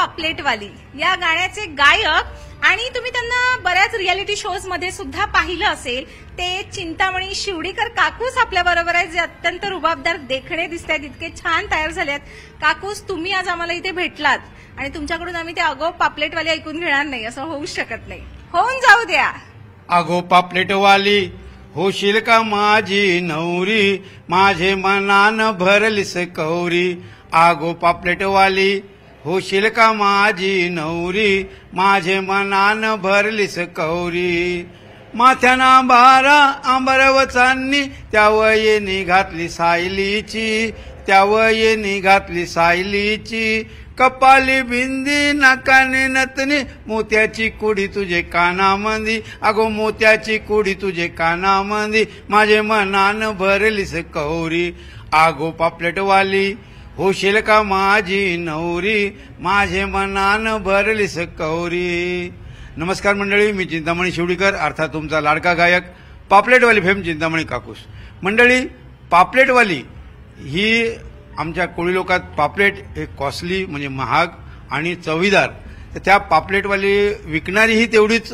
पापलेटवाली या गाण्याचे गायक आणि तुम्ही त्यांना बऱ्याच रियालिटी शोज मध्ये सुद्धा पाहिलं असेल, ते चिंतामणी शिवडीकर काकूस आपल्या बरोबर आहे, जे अत्यंत रुबाबदार देखणे दिसत आहेत, इतके छान तयार झालेत. काकूस, तुम्ही आज आम्हाला इथे भेटलात आणि तुमच्याकडून आम्ही ते अगो पापलेटवाली ऐकून घेणार नाही, असं होऊच शकत नाही. होऊन जाऊ द्या. अगो पापलेटवाली होशील का माझी नवरी, माझे मनान भरलीस कौरी. आगो पापलेटवाली होशील का माझी नवरी, माझे मनान भरलीस कौरी. माथ्याना बारा आंबरवचांनी त्यावयेनी घातली सायलीची, त्यावयेनी घातली सायलीची. कपाली बिंदी नाकाने नतनी, मोत्याची कुडी तुझे कानामंदी. अगो मोत्याची कुडी तुझे कानामंदी, माझे मनान भरलीस कौरी. आगो पापलेटवाली होशील का माझी नवरी, माझे मनान भरलीस कौरी. नमस्कार मंडळी, मी चिंतामणी शिवडीकर, अर्थात तुमचा लाडका गायक पापलेटवाली फेम चिंतामणी काकूस. मंडळी, पापलेटवाली ही आमच्या कोळी लोकात पापलेट हे कॉस्टली म्हणजे महाग आणि चवीदार, तर त्या पापलेटवाली विकणारीही तेवढीच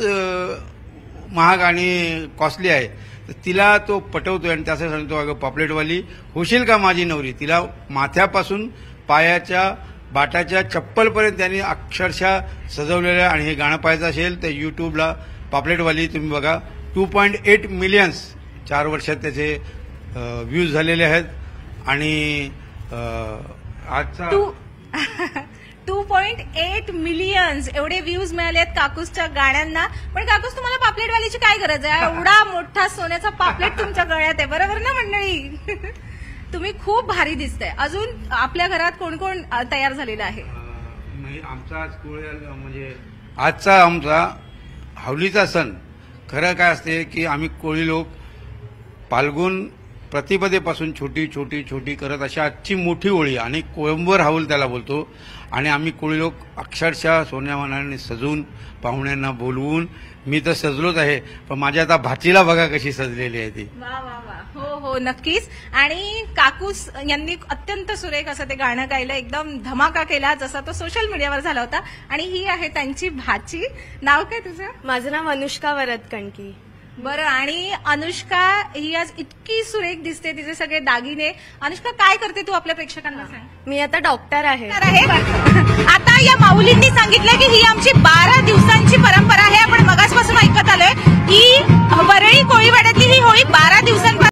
महाग आणि कॉस्टली आहे. तर तिला तो पटवतोय आणि त्यासाठी सांगतो, अगं पापलेटवाली होशील का माझी नवरी. तिला माथ्यापासून पायाच्या बाटाच्या चप्पलपर्यंत त्यांनी अक्षरशः सजवलेलं आहे. आणि हे गाणं पाहायचं असेल तर युट्यूबला पापलेटवाली तुम्ही बघा. 2.8 मिलियन्स 4 वर्षात त्याचे व्ह्यूज झालेले आहेत. आणि आजचा 2.8 मिलियन्स एवढे व्ह्यूज मिळाले आहेत काकूसच्या गाण्यांना. पण काकूस, तुम्हाला पापलेटवालीची काय गरज आहे? एवढा मोठा सोन्याचा पापलेट तुमच्या गळ्यात आहे, बरोबर ना मंडळी? तुम्ही खूप भारी दिसताय. अजून आपल्या घरात कोण कोण तयार झालेलं आहे? आमचा म्हणजे आजचा आमचा हवलीचा सण. खरं काय असते की आम्ही कोळी लोक फाल्गुन प्रतिपदेपासून छोटी छोटी छोटी करत अशा आजची मोठी होळी आणि कोळंबर हाऊल त्याला बोलतो. आणि आम्ही कोळी लोक अक्षरशः सोन्यामानाने सजून पाहुण्यांना बोलवून, मी तर सजलोच आहे, पण माझ्या आता भाचीला बघा कशी सजलेली आहे ती. वा वा वा, हो हो नक्कीच. आणि काकूस यांनी अत्यंत सुरेख असं ते गाणं गायलं, एकदम धमाका केला जसा तो सोशल मीडियावर झाला होता. आणि ही आहे त्यांची भाची. नाव काय तुझं? माझं नाव अनुष्का वरद कणकी. बरं, आणि अनुष्का ही आज इतकी सुरेख दिसते, तिचे सगळे दागिने. अनुष्का, काय करते तू आपल्या प्रेक्षकांना सांग? मी आता डॉक्टर आहे. आता या माऊलींनी सांगितलं की ही आमची 12 दिवसांची परंपरा आहे. आपण मगासपासून ऐकत आलोय ही वरळी कोळीवाड्यातली ही होळी 12 दिवसांपासून